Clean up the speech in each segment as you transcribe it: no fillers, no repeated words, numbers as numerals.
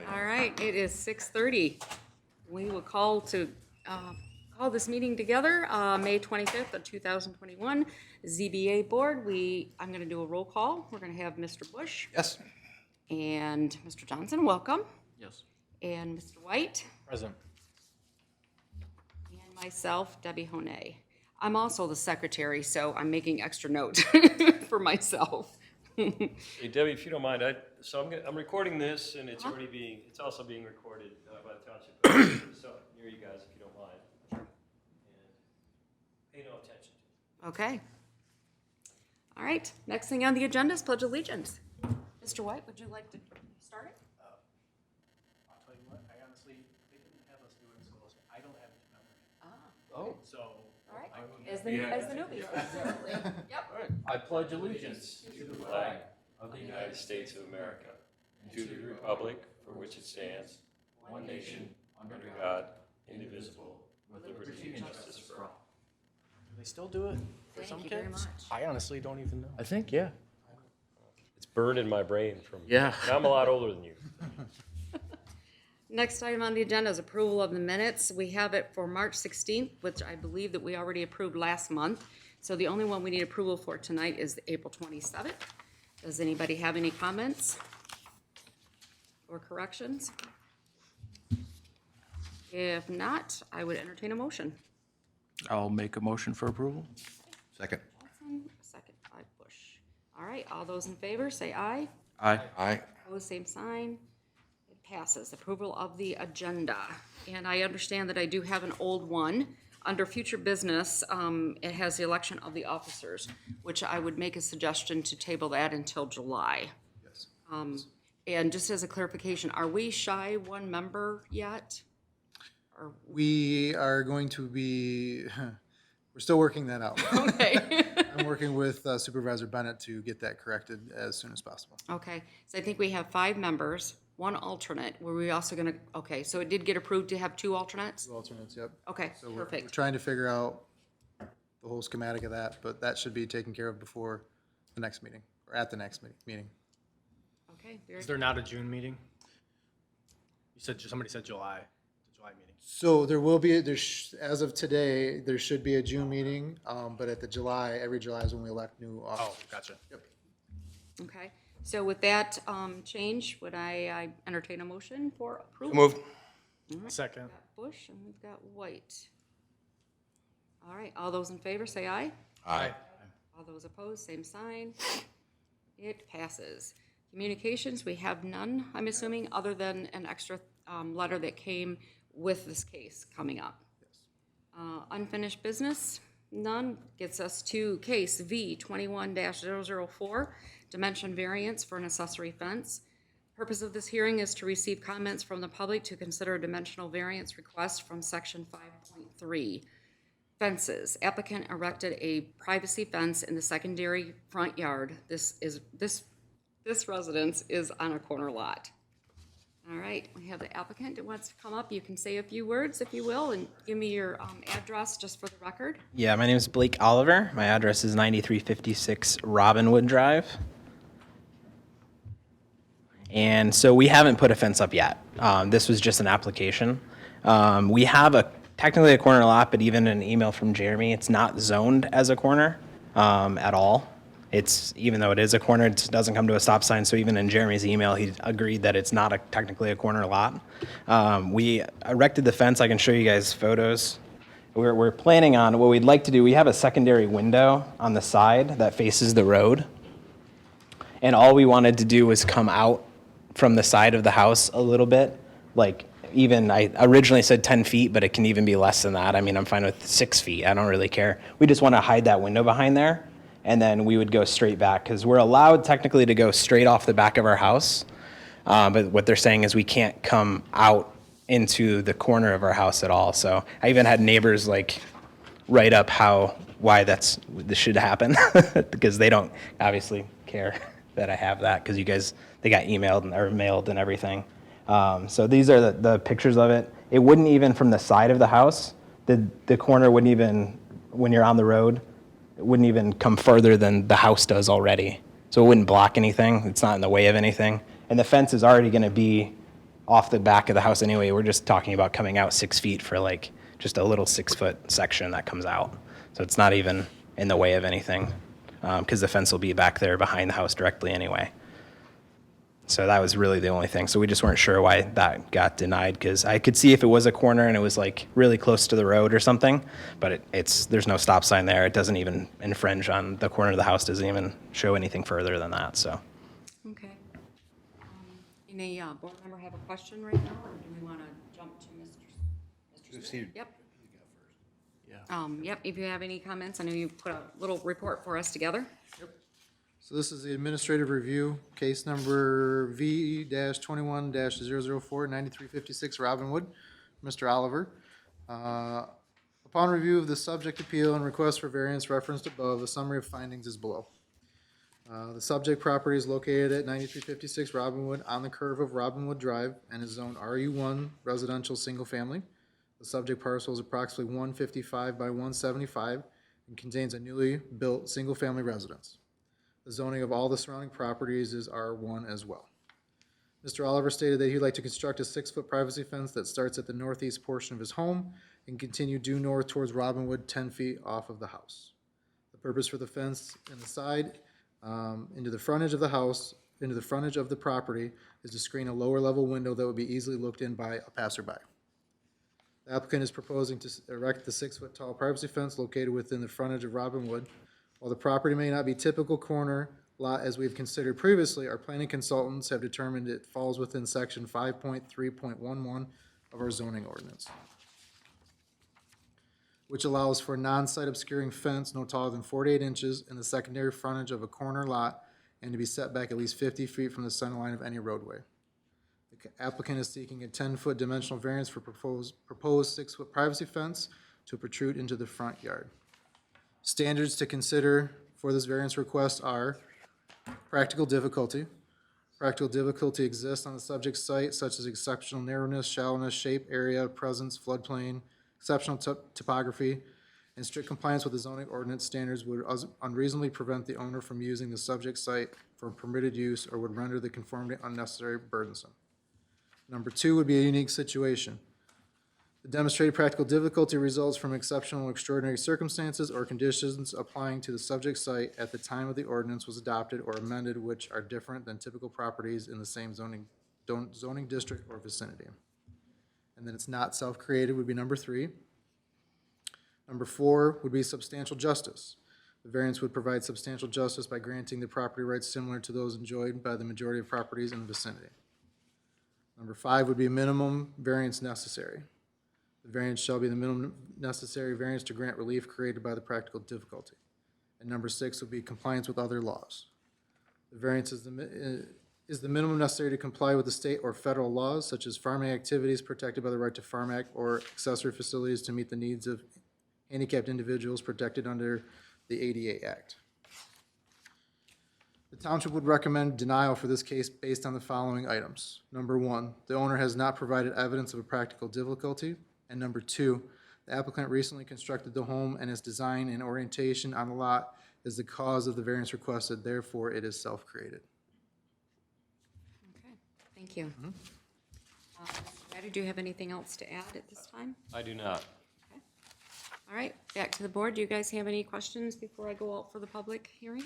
All right, it is 6:30. We will call call this meeting together, May 25th of 2021, ZBA Board. I'm going to do a roll call. We're going to have Mr. Bush Yes. and Mr. Johnson, welcome, Yes. and Mr. White, Present. and myself, Debbie Honay. I'm also the secretary, so I'm making extra notes for myself. Hey Debbie, if you don't mind, I'm recording this, and it's it's also being recorded by the township. So near you guys, if you don't mind. And pay no attention to it. Okay. All right, next thing on the agenda is Pledge of Allegiance. Mr. White, would you like to start it? I'll tell you what, I honestly, they didn't have us do it, so I don't have it to memory. Oh. So. All right, as the newbie. Yep. I pledge allegiance to the flag of the United States of America, and to the republic for which it stands, one nation, under God, indivisible, with liberty and justice for all. Do they still do it for Thank some you very kids? much. I honestly don't even know. I think, yeah. It's burned in my brain from. Yeah. Now I'm a lot older than you. Next item on the agenda is approval of the minutes. We have it for March 16th, which I believe that we already approved last month. So the only one we need approval for tonight is the April 27th. Does anybody have any comments or corrections? If not, I would entertain a motion. I'll make a motion for approval. Second. Johnson, second by Bush. All right, all those in favor, say aye. Aye. Aye. Opposed, same sign. It passes. Approval of the agenda. And I understand that I do have an old one. Under future business, it has the election of the officers, which I would make a suggestion to table that until July. Yes. And just as a clarification, are we shy one member yet? We are going to be, we're still working that out. Okay. I'm working with Supervisor Bennett to get that corrected as soon as possible. Okay, so I think we have 5 members, 1 alternate. Were we also gonna, okay, so it did get approved to have 2 alternates? Two alternates, yep. Okay, So we're perfect. trying to figure out the whole schematic of that, but that should be taken care of before the next meeting, or at the next meeting. Okay, very Is good. there not a June meeting? You said, somebody said July, the July meeting. So there will be, as of today, there should be a June meeting, but at the July, every July is when we elect new Oh, officers. gotcha. Okay, so with that change, would I entertain a motion for approval? Moved. Second. We've got Bush and we've got White. All right, all those in favor say aye. Aye. All those opposed, same sign. It passes. Communications, we have none, I'm assuming, other than an extra letter that came with this case coming up. Unfinished business, none. Gets us to case V 21-004, dimension variance for an accessory fence. Purpose of this hearing is to receive comments from the public to consider a dimensional variance request from section 5.3. Fences. Applicant erected a privacy fence in the secondary front yard. This residence is on a corner lot. All right, we have the applicant that wants to come up. You can say a few words, if you will, and give me your address just for the record. Yeah, my name is Blake Oliver. My address is 9356 Robinwood Drive. And so we haven't put a fence up yet. This was just an application. We have technically a corner lot, but even an email from Jeremy, it's not zoned as a corner at all. Even though it is a corner, it doesn't come to a stop sign. So even in Jeremy's email, he agreed that it's not technically a corner lot. We erected the fence. I can show you guys photos. We're planning on, what we'd like to do, we have a secondary window on the side that faces the road. And all we wanted to do was come out from the side of the house a little bit. I originally said 10 feet, but it can even be less than that. I mean, I'm fine with 6 feet. I don't really care. We just want to hide that window behind there. And then we would go straight back, because we're allowed technically to go straight off the back of our house. But what they're saying is we can't come out into the corner of our house at all. So I even had neighbors write up why this should happen, because they don't obviously care that I have that, because they got emailed or mailed and everything. So these are the pictures of it. It wouldn't even, from the side of the house, the corner wouldn't even, when you're on the road, it wouldn't even come further than the house does already. So it wouldn't block anything. It's not in the way of anything. And the fence is already going to be off the back of the house anyway. We're just talking about coming out 6 feet for like just a little 6-foot section that comes out. So it's not even in the way of anything, because the fence will be back there behind the house directly anyway. So that was really the only thing. So we just weren't sure why that got denied, because I could see if it was a corner and it was like really close to the road or something, but there's no stop sign there. It doesn't even infringe on the corner of the house, doesn't even show anything further than that, so. Okay. Any board member have a question right now, or do we want to jump to Mr. Smith? Yep. Yep, if you have any comments, I know you put a little report for us together. So this is the administrative review, case number V-21-004, 9356 Robinwood, Mr. Oliver. Upon review of the subject appeal and request for variance referenced above, a summary of findings is below. The subject property is located at 9356 Robinwood on the curve of Robinwood Drive and is zoned RU1 residential single family. The subject parcel is approximately 155 by 175 and contains a newly built single family residence. The zoning of all the surrounding properties is R1 as well. Mr. Oliver stated that he'd like to construct a 6-foot privacy fence that starts at the northeast portion of his home and continue due north towards Robinwood 10 feet off of the house. The purpose for the fence in the side into the frontage of the house, into the frontage of the property, is to screen a lower level window that would be easily looked in by a passerby. The applicant is proposing to erect the 6-foot tall privacy fence located within the frontage of Robinwood. While the property may not be typical corner lot as we've considered previously, our planning consultants have determined it falls within section 5.3.11 of our zoning ordinance, which allows for non-site obscuring fence no taller than 48 inches in the secondary frontage of a corner lot and to be set back at least 50 feet from the center line of any roadway. The applicant is seeking a 10-foot dimensional variance for proposed 6-foot privacy fence to protrude into the front yard. Standards to consider for this variance request are practical difficulty. Practical difficulty exists on the subject site, such as exceptional narrowness, shallowness, shape, area, presence, floodplain, exceptional topography, and strict compliance with the zoning ordinance standards would unreasonably prevent the owner from using the subject site for permitted use or would render the conformity unnecessary burdensome. Number 2 would be a unique situation. The demonstrated practical difficulty results from exceptional or extraordinary circumstances or conditions applying to the subject site at the time of the ordinance was adopted or amended which are different than typical properties in the same zoning district or vicinity. And then it's not self-created would be number 3. Number 4 would be substantial justice. The variance would provide substantial justice by granting the property rights similar to those enjoyed by the majority of properties in the vicinity. Number 5 would be minimum variance necessary. The variance shall be the minimum necessary variance to grant relief created by the practical difficulty. And number 6 would be compliance with other laws. The variance is the minimum necessary to comply with the state or federal laws, such as farming activities protected by the Right to Farm Act or accessory facilities to meet the needs of handicapped individuals protected under the ADA Act. The township would recommend denial for this case based on the following items. Number 1, the owner has not provided evidence of a practical difficulty. And number 2, the applicant recently constructed the home and its design and orientation on the lot is the cause of the variance requested, therefore it is self-created. Okay, thank you. Mr. Ryder, do you have anything else to add at this time? I do not. All right, back to the board. Do you guys have any questions before I go out for the public hearing?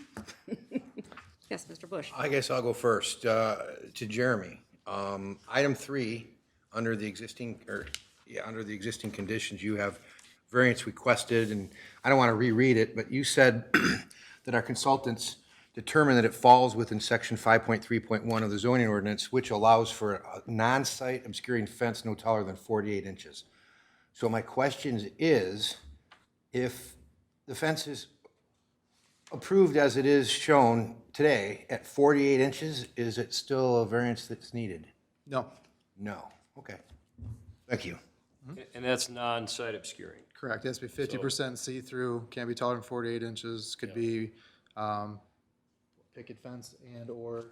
Yes, Mr. Bush. I guess I'll go first, to Jeremy. Item 3, under the existing conditions, you have variance requested, and I don't want to reread it, but you said that our consultants determined that it falls within section 5.3.1 of the zoning ordinance, which allows for a non-site obscuring fence no taller than 48 inches. So my question is, if the fence is approved as it is shown today at 48 inches, is it still a variance that's needed? No, No. Okay. Thank you. And that's non-site obscuring. correct. It has to be 50% see-through, can't be taller than 48 inches, could be picket fence and/or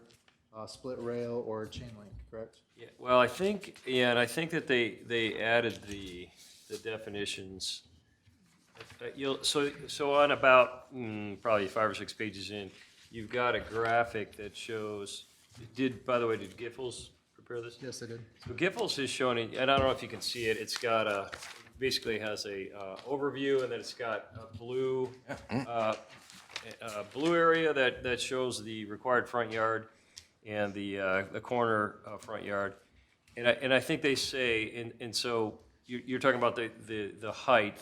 split rail or chain link, correct? Yeah, well, I think, yeah, and I think that they added the definitions. So on about, probably 5 or 6 pages in, you've got a graphic that shows, by the way, did Giffords prepare this? Yes, I did. So Giffords is showing, and I don't know if you can see it, it's got a, basically has a overview, and then it's got a blue, blue area that shows the required front yard and the corner front yard. And I think they say, and so you're talking about the height.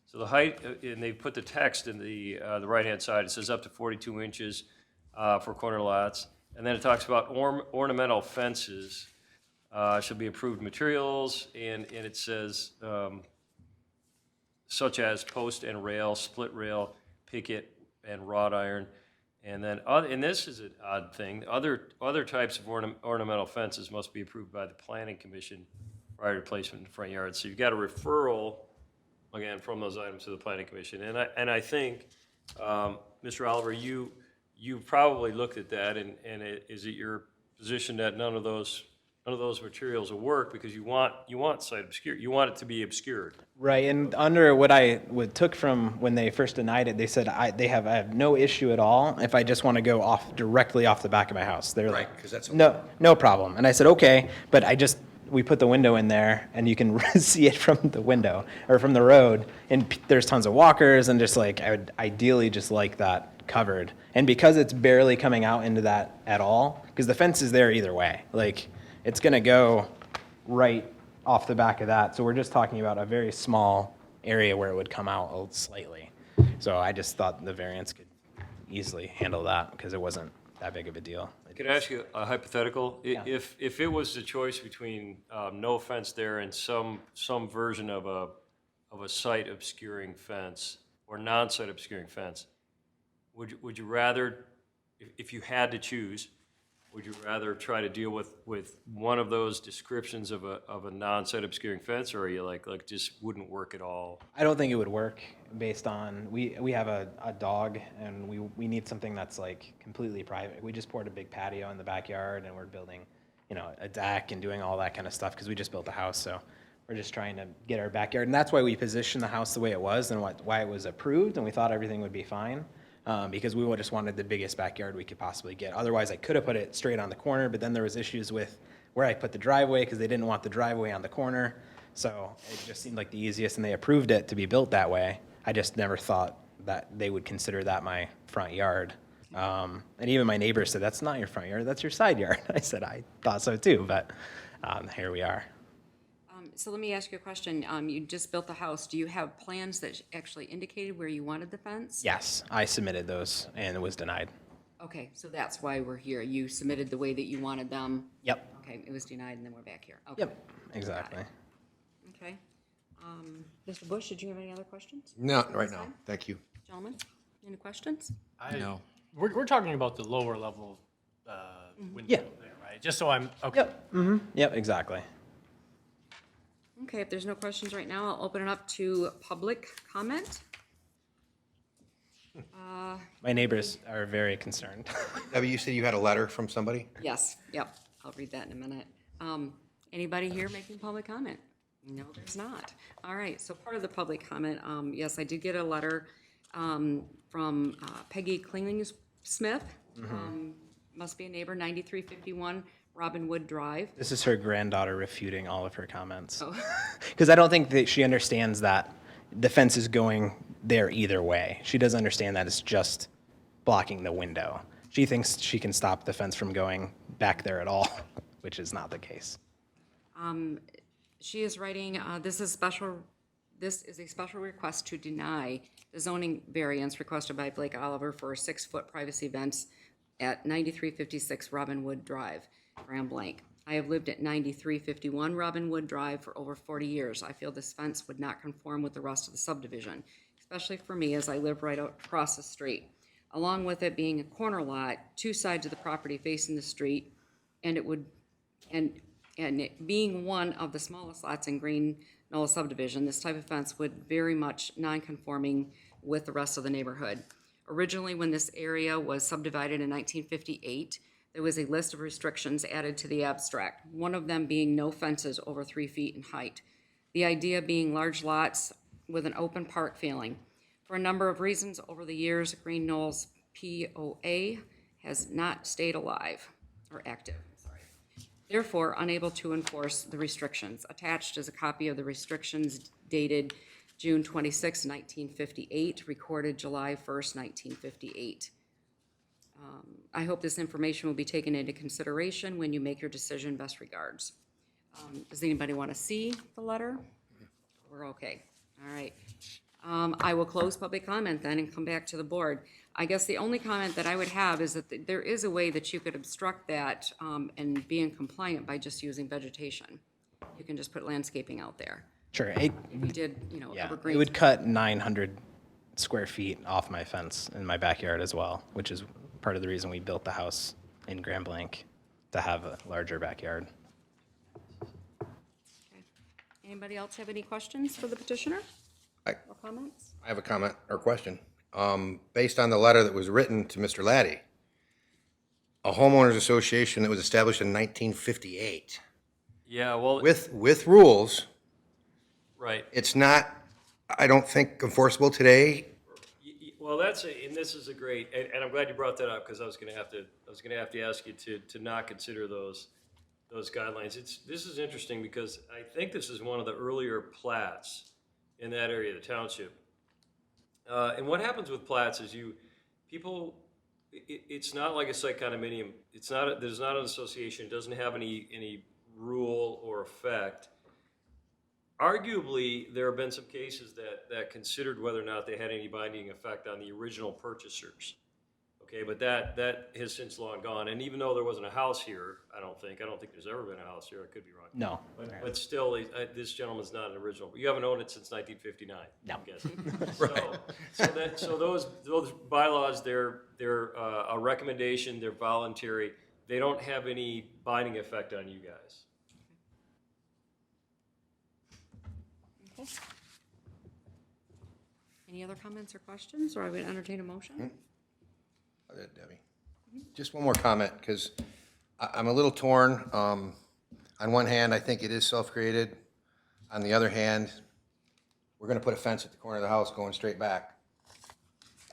So the height, and they put the text in the right-hand side, it says up to 42 inches for corner lots. And then it talks about ornamental fences should be approved materials, and it says such as post and rail, split rail, picket, and wrought iron. And then, and this is an odd thing, other types of ornamental fences must be approved by the planning commission prior to placement in the front yard. So you've got a referral, again, from those items to the planning commission. And I think, Mr. Oliver, you probably looked at that, and is it your position that none of those materials will work because you want site obscure, you want it to be obscured? Right, and under what I took from when they first denied it, they said I have no issue at all if I just want to go directly off the back of my house. They're Right, like, 'cause that's- no problem. And I said, okay, but we put the window in there and you can see it from the window or from the road, and there's tons of walkers, and just like, I would ideally just like that covered. And because it's barely coming out into that at all, because the fence is there either way, like, it's gonna go right off the back of that. So we're just talking about a very small area where it would come out slightly. So I just thought the variance could easily handle that because it wasn't that big of a deal. Could I ask you a hypothetical? Yeah. If it was the choice between no fence there and some version of a site obscuring fence or non-site obscuring fence, would you rather, if you had to choose, would you rather try to deal with one of those descriptions of a non-site obscuring fence, or are you like just wouldn't work at all? I don't think it would work based on, we have a dog, and we need something that's like completely private. We just poured a big patio in the backyard, and we're building, a deck and doing all that kind of stuff because we just built a house. So we're just trying to get our backyard, and that's why we positioned the house the way it was and why it was approved, and we thought everything would be fine. Because we just wanted the biggest backyard we could possibly get. Otherwise, I could have put it straight on the corner, but then there was issues with where I put the driveway because they didn't want the driveway on the corner. So it just seemed like the easiest, and they approved it to be built that way. I just never thought that they would consider that my front yard. And even my neighbor said, that's not your front yard, that's your side yard. I said, I thought so too, but here we are. So let me ask you a question. You just built the house. Do you have plans that actually indicated where you wanted the fence? Yes, I submitted those, and it was denied. Okay, so that's why we're here. You submitted the way that you wanted them. Yep. Okay, it was denied, and then we're back here. Okay. Yep, exactly. Okay. Mr. Bush, did you have any other questions? No, right now, thank you. Gentlemen, any questions? No. We're talking about the lower level window Yeah. there, right? Just so I'm, okay. Yep, yep, exactly. Okay, if there's no questions right now, I'll open it up to public comment. My neighbors are very concerned. Debbie, you said you had a letter from somebody? Yes, yep, I'll read that in a minute. Anybody here making public comment? No, there's not. All right, so part of the public comment, yes, I did get a letter from Peggy Klingling-Smith. Must be a neighbor, 9351 Robin Wood Drive. This is her granddaughter refuting all of her comments. Oh. Because I don't think that she understands that the fence is going there either way. She doesn't understand that it's just blocking the window. She thinks she can stop the fence from going back there at all, which is not the case. She is writing, this is a special request to deny the zoning variance requested by Blake Oliver for a 6-foot privacy fence at 9356 Robin Wood Drive, Grand Blanc. I have lived at 9351 Robin Wood Drive for over 40 years. I feel this fence would not conform with the rest of the subdivision, especially for me as I live right across the street. Along with it being a corner lot, 2 sides of the property facing the street, and it being one of the smallest lots in Green Knoll subdivision, this type of fence would very much non-conforming with the rest of the neighborhood. Originally, when this area was subdivided in 1958, there was a list of restrictions added to the abstract, one of them being no fences over 3 feet in height. The idea being large lots with an open park feeling. For a number of reasons over the years, Green Knoll's POA has not stayed alive or active. therefore unable to enforce the restrictions. Attached is a copy of the restrictions dated June 26, 1958, recorded July 1st, 1958. I hope this information will be taken into consideration when you make your decision. Best regards. Does anybody want to see the letter? We're okay. All right. I will close public comment then and come back to the board. I guess the only comment that I would have is that there is a way that you could obstruct that and be in compliant by just using vegetation. You can just put landscaping out there. Sure. If you did, Yeah, evergreens. it would cut 900 square feet off my fence in my backyard as well, which is part of the reason we built the house in Grand Blanc, to have a larger backyard. Okay. Anybody else have any questions for the petitioner I or comments? I have a comment or question. Based on the letter that was written to Mr. Laddie, a homeowners association that was established in 1958, Yeah, well, with rules, right. it's not, I don't think, enforceable today. Well, and this is a great, and I'm glad you brought that up, because I was gonna have to ask you to not consider those guidelines. This is interesting, because I think this is one of the earlier plats in that area of the township. And what happens with plats is it's not like a site condominium. There's not an association, it doesn't have any rule or effect. Arguably, there have been some cases that considered whether or not they had any binding effect on the original purchasers. Okay, but that has since long gone. And even though there wasn't a house here, I don't think there's ever been a house here. I could be wrong. No. But still, this gentleman's not an original. You haven't owned it since 1959. No. I'm guessing. So those bylaws, they're a recommendation. They're voluntary. They don't have any binding effect on you guys. Okay. Any other comments or questions, or I would entertain a motion? Debbie, just one more comment, because I'm a little torn. On one hand, I think it is self-created. On the other hand, we're gonna put a fence at the corner of the house going straight back.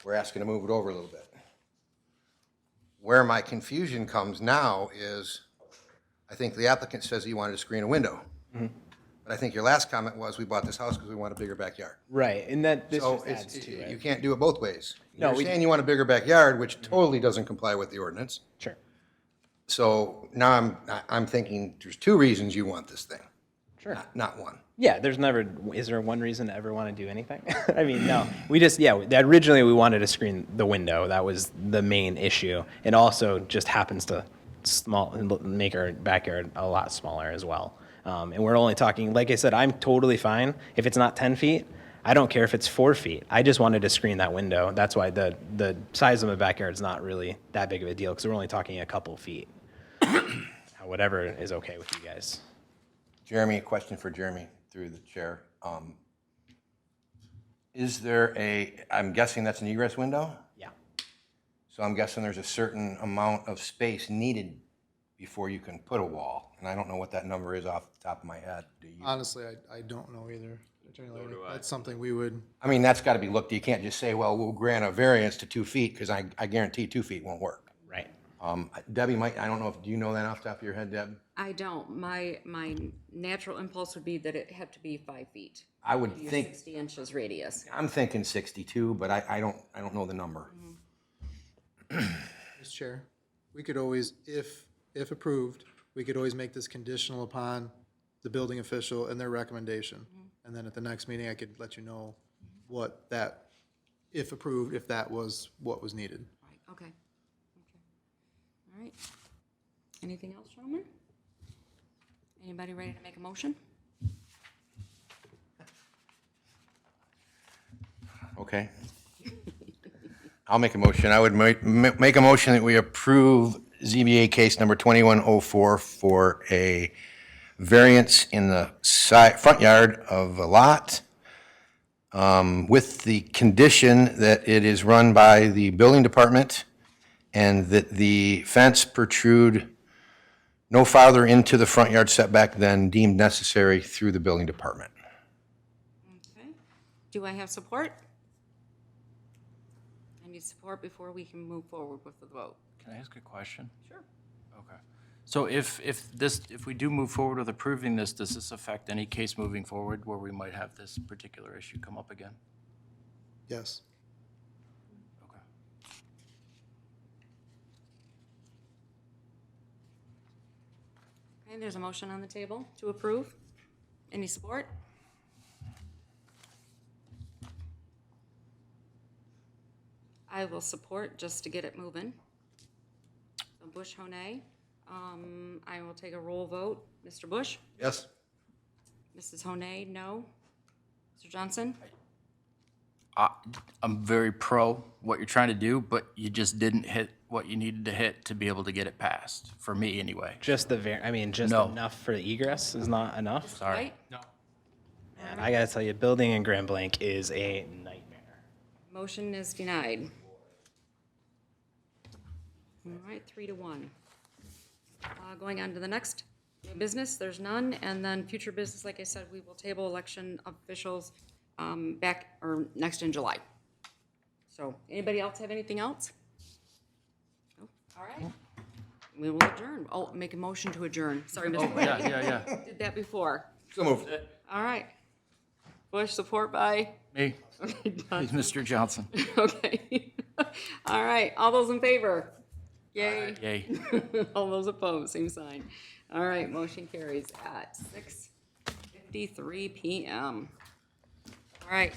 We're asking to move it over a little bit. Where my confusion comes now is, I think the applicant says he wanted to screen a window. But I think your last comment was, we bought this house because we want a bigger backyard. Right, and this So just adds to you it. can't do it both ways. No, You're we- saying you want a bigger backyard, which totally doesn't comply with the ordinance. Sure. So now I'm thinking there's two reasons you want this thing, Sure. not one. Yeah, is there one reason to ever want to do anything? I mean, no. Originally we wanted to screen the window. That was the main issue. And also just happens to make our backyard a lot smaller as well. And we're only talking, like I said, I'm totally fine. If it's not 10 feet, I don't care if it's 4 feet. I just wanted to screen that window. That's why the size of my backyard is not really that big of a deal, because we're only talking a couple feet. Whatever is okay with you guys. Jeremy, a question for Jeremy through the chair. Is there I'm guessing that's an egress window? Yeah. So I'm guessing there's a certain amount of space needed before you can put a wall. And I don't know what that number is off the top of my head. Do you? Honestly, I don't know either. Attorney Lady. do I. That's something we would, I mean, that's gotta be looked, you can't just say, well, we'll grant a variance to 2 feet, because I guarantee 2 feet won't work. Right. Debbie I don't know, do you know that off the top of your head, Deb? I don't. My natural impulse would be that it had to be 5 feet. I would Maybe a think, 60 inches radius. I'm thinking 62, but I don't know the number. Mr. Chair, we could always, if approved, we could always make this conditional upon the building official and their recommendation. And then at the next meeting, I could let you know what that, if approved, if that was what was needed. Right, okay. All right. Anything else, gentlemen? Anybody ready to make a motion? Okay. I'll make a motion. I would make a motion that we approve ZBA case number 2104 for a variance in the front yard of a lot, with the condition that it is run by the building department and that the fence protrude no farther into the front yard setback than deemed necessary through the building department. Okay. Do I have support? I need support before we can move forward with the vote. Can I ask a question? Sure. Okay. So if we do move forward with approving this, does this affect any case moving forward where we might have this particular issue come up again? Yes. Okay. Okay, there's a motion on the table to approve. Any support? I will support just to get it moving. So Bush, Honay. I will take a roll vote. Mr. Bush? Yes? Mrs. Honay, no. Mr. Johnson? I'm very pro what you're trying to do, but you just didn't hit what you needed to hit to be able to get it passed, for me anyway. Just just No. enough for the egress is not enough. Sorry. Right? And I gotta tell you, building in Grand Blanc is a nightmare. Motion is denied. All right, 3-1. Going on to the next new business, there's none, and then future business, like I said, we will table election officials next in July. So, anybody else have anything else? No? All right. We will adjourn. Oh, make a motion to adjourn. Sorry, Mr. Bush. Yeah. Did that before. So moved. All right. Bush, support by? Me, Okay, done. Mr. Johnson. Okay. All right, all those in favor? Yay. Yay. All those opposed, same sign. All right, motion carries at 6:53 PM. All right,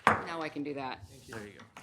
now I can do that. There you go.